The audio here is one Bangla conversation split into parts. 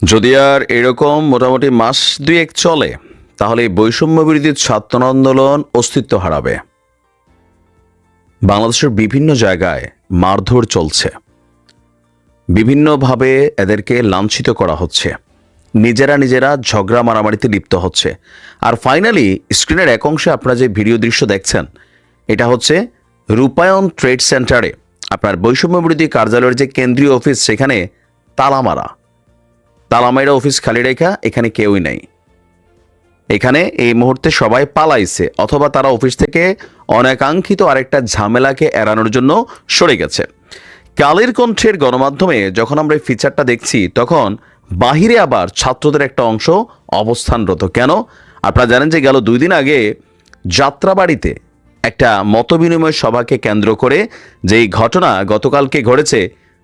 যদি আর এরকম মোটামুটি মাস দুয়েক চলে তাহলে এই বৈষম্য বিরোধী ছাত্র আন্দোলন অস্তিত্ব হারাবে। বাংলাদেশের বিভিন্ন জায়গায় মারধর চলছে, বিভিন্নভাবে এদেরকে লাঞ্ছিত করা হচ্ছে, নিজেরা ঝগড়া মারামারিতে লিপ্ত হচ্ছে। আর ফাইনালি স্ক্রিনের এক অংশে আপনারা যে ভিডিও দৃশ্য দেখছেন, এটা হচ্ছে রূপায়ণ ট্রেড সেন্টারে আপনার বৈষম্য বিরোধী কার্যালয়ের যে কেন্দ্রীয় অফিস, সেখানে তালামাইরা অফিস খালি রেখা, এখানে কেউই নাই। এখানে এই মুহূর্তে সবাই পালাইছে, অথবা তারা অফিস থেকে অনাকাঙ্ক্ষিত আরেকটা ঝামেলাকে এড়ানোর জন্য সরে গেছে। কালের কণ্ঠের গণমাধ্যমে যখন আমরা এই ফিচারটা দেখছি, তখন বাহিরে আবার ছাত্রদের একটা অংশ অবস্থানরত। কেন? আপনারা জানেন যে গেল 2 দিন আগে যাত্রাবাড়িতে একটা মতবিনিময় সভাকে কেন্দ্র করে যেই ঘটনা গতকালকে ঘটেছে,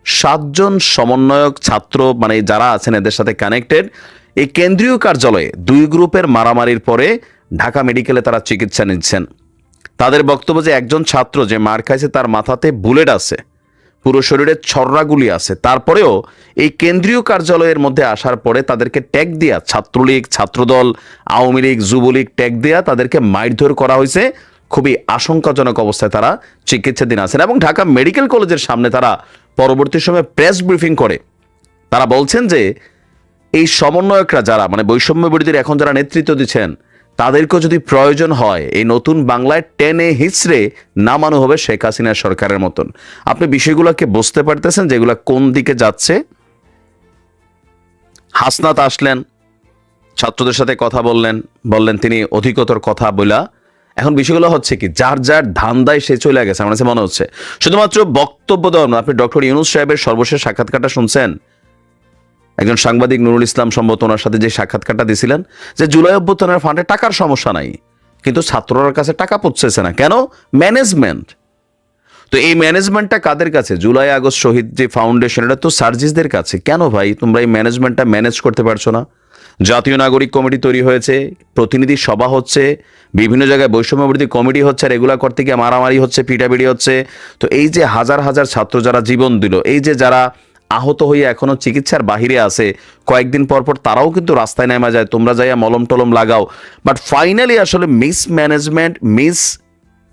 7 জন সমন্বয়ক ছাত্র মানে যারা আছেন এদের সাথে কানেক্টেড, এই কেন্দ্রীয় কার্যালয়ে 2 গ্রুপের মারামারির পরে ঢাকা মেডিকেলে তারা চিকিৎসা নিচ্ছেন। তাদের বক্তব্য যে একজন ছাত্র যে মার খাইছে তার মাথাতে বুলেট আছে, পুরো শরীরে ছর্রাগুলি আছে, তারপরেও এই কেন্দ্রীয় কার্যালয়ের মধ্যে আসার পরে তাদেরকে ট্যাগ দিয়া ছাত্রলীগ, ছাত্রদল, আওয়ামী লীগ, যুবলীগ ট্যাগ দিয়া তাদেরকে মারধর করা হয়েছে। খুবই আশঙ্কাজনক অবস্থায় তারা চিকিৎসাধীন আছেন এবং ঢাকা মেডিকেল কলেজের সামনে তারা পরবর্তী সময়ে প্রেস ব্রিফিং করে তারা বলছেন যে এই সমন্বয়করা যারা মানে বৈষম্য বিরোধীর এখন যারা নেতৃত্ব দিচ্ছেন, তাদেরকেও যদি প্রয়োজন হয় এই নতুন বাংলায় টেনে হিচড়ে নামানো হবে শেখ হাসিনার সরকারের মতন। আপনি বিষয়গুলোকে বুঝতে পারতেছেন যেগুলো কোন দিকে যাচ্ছে? হাসনাত আসলেন, ছাত্রদের সাথে কথা বললেন তিনি অধিকতর কথা বলা। এখন বিষয়গুলো হচ্ছে কি, যার যার ধান্দায় সে চলে গেছে আমার কাছে মনে হচ্ছে। শুধুমাত্র বক্তব্য দেওয়া না, আপনি ডক্টর ইউনূস সাহেবের সর্বশেষ সাক্ষাৎকারটা শুনছেন? একজন সাংবাদিক নুরুল ইসলাম সম্ভবত ওনার সাথে যে সাক্ষাৎকারটা দিছিলেন, যে জুলাই অভ্যুত্থানের ফান্ডে টাকার সমস্যা নাই, কিন্তু ছাত্ররার কাছে টাকা পৌঁছেছে না। কেন? ম্যানেজমেন্ট। তো এই ম্যানেজমেন্টটা কাদের কাছে? জুলাই আগস্ট শহীদ যে ফাউন্ডেশন, এটা তো সার্জিসদের কাছে। কেন ভাই তোমরা এই ম্যানেজমেন্টটা ম্যানেজ করতে পারছো না? জাতীয় নাগরিক কমিটি তৈরি হয়েছে, প্রতিনিধি সভা হচ্ছে, বিভিন্ন জায়গায় বৈষম্য বিরোধী কমিটি হচ্ছে, আর এগুলা করতে গিয়ে মারামারি হচ্ছে, পিটাপিটি হচ্ছে। তো এই যে হাজার হাজার ছাত্র যারা জীবন দিল, এই যে যারা আহত হয়ে এখনো চিকিৎসার বাহিরে আছে, কয়েকদিন পর পর তারাও কিন্তু রাস্তায় নেমে যায়, তোমরা যাইয়া মলম টলম লাগাও। বাট ফাইনালি আসলে মিস ম্যানেজমেন্ট, মিস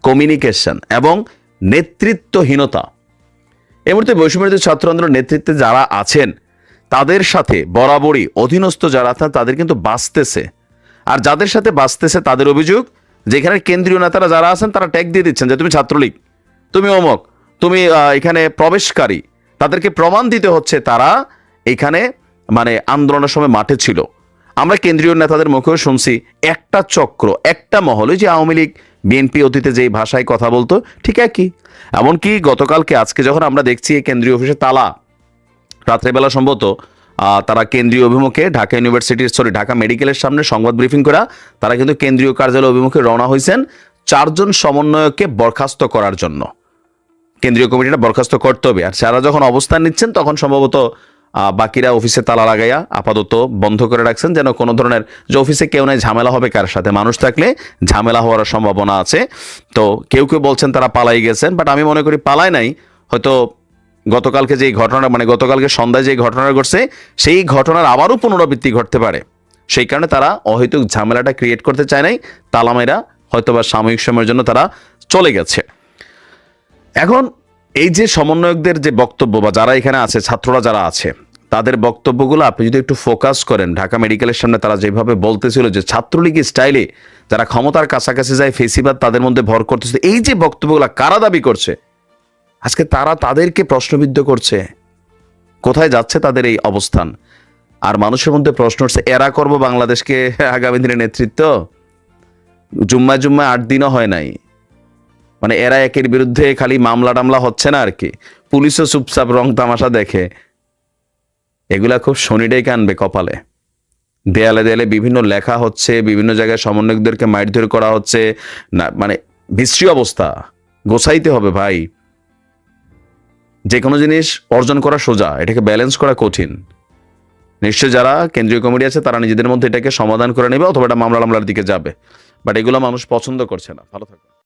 কমিউনিকেশন এবং নেতৃত্বহীনতা। এই মুহূর্তে বৈষম্যবিরোধী ছাত্র আন্দোলন নেতৃত্বে যারা আছেন, তাদের সাথে বরাবরই অধীনস্থ যারা আছেন তাদের কিন্তু বাঁচতেছে। আর যাদের সাথে বাঁচতেছে তাদের অভিযোগ, যেখানে কেন্দ্রীয় নেতারা যারা আছেন তারা ট্যাগ দিয়ে দিচ্ছেন যে তুমি ছাত্রলীগ, তুমি অমক, তুমি এখানে প্রবেশকারী। তাদেরকে প্রমাণ দিতে হচ্ছে তারা এখানে মানে আন্দোলনের সময় মাঠে ছিল। আমরা কেন্দ্রীয় নেতাদের মুখেও শুনছি একটা চক্র, একটা মহল, যে আওয়ামী লীগ বিএনপি অতীতে যেই ভাষায় কথা বলতো ঠিক একই। এমনকি গতকালকে আজকে যখন আমরা দেখছি কেন্দ্রীয় অফিসে তালা, রাত্রেবেলা সম্ভবত তারা কেন্দ্রীয় অভিমুখে ঢাকা মেডিকেলের সামনে সংবাদ ব্রিফিং করা, তারা কিন্তু কেন্দ্রীয় কার্যালয় অভিমুখে রওনা হয়েছেন 4 জন সমন্বয়ককে বরখাস্ত করার জন্য। কেন্দ্রীয় কমিটিটা বরখাস্ত করতে হবে। আর যারা যখন অবস্থান নিচ্ছেন তখন সম্ভবত বাকিরা অফিসে তালা লাগাইয়া আপাতত বন্ধ করে রাখছেন, যেন কোনো ধরনের, যে অফিসে কেউ নাই, ঝামেলা হবে কার সাথে, মানুষ থাকলে ঝামেলা হওয়ার সম্ভাবনা আছে। তো কেউ কেউ বলছেন তারা পালাই গেছেন, বাট আমি মনে করি পালায় নাই। হয়তো গতকালকে যেই ঘটনা মানে গতকালকে সন্ধ্যায় যে ঘটনা ঘটছে, সেই ঘটনার আবারও পুনরাবৃত্তি ঘটতে পারে। সেই কারণে তারা অহেতুক ঝামেলাটা ক্রিয়েট করতে চায় নাই। তালামাইরা হয়তোবা সাময়িক সময়ের জন্য তারা চলে গেছে। এখন এই যে সমন্বয়কদের যে বক্তব্য বা যারা এখানে আছে, ছাত্ররা যারা আছে, তাদের বক্তব্যগুলো আপনি যদি একটু ফোকাস করেন, ঢাকা মেডিকেলের সামনে তারা যেভাবে বলতেছিল যে ছাত্রলীগ স্টাইলে যারা ক্ষমতার কাছাকাছি যায়, ফেসিবাদ তাদের মধ্যে ভর করতেছে, এই যে বক্তব্যগুলো কারা দাবি করছে, আজকে তারা তাদেরকে প্রশ্নবিদ্ধ করছে। কোথায় যাচ্ছে তাদের এই অবস্থান? আর মানুষের মধ্যে প্রশ্ন উঠছে, এরা করব বাংলাদেশকে আগামী দিনের নেতৃত্ব? জুম্মায় 8 দিনও হয় নাই, মানে এরা একের বিরুদ্ধে খালি মামলা টামলা হচ্ছে না আর কি, পুলিশও চুপচাপ রং তামাশা দেখে। এগুলা খুব শনিটাই কানবে কপালে। দেয়ালে দেয়ালে বিভিন্ন লেখা হচ্ছে, বিভিন্ন জায়গায় সমন্বয়কদেরকে মারধর করা হচ্ছে না, মানে বিশ্রী অবস্থা। গোছাইতে হবে ভাই। যে কোনো জিনিস অর্জন করা সোজা, এটাকে ব্যালেন্স করা কঠিন। নিশ্চয় যারা কেন্দ্রীয় কমিটি আছে তারা নিজেদের মধ্যে এটাকে সমাধান করে নেবে, অথবা এটা মামলার দিকে যাবে। বাট এগুলো মানুষ পছন্দ করছে না। ভালো থাকবে।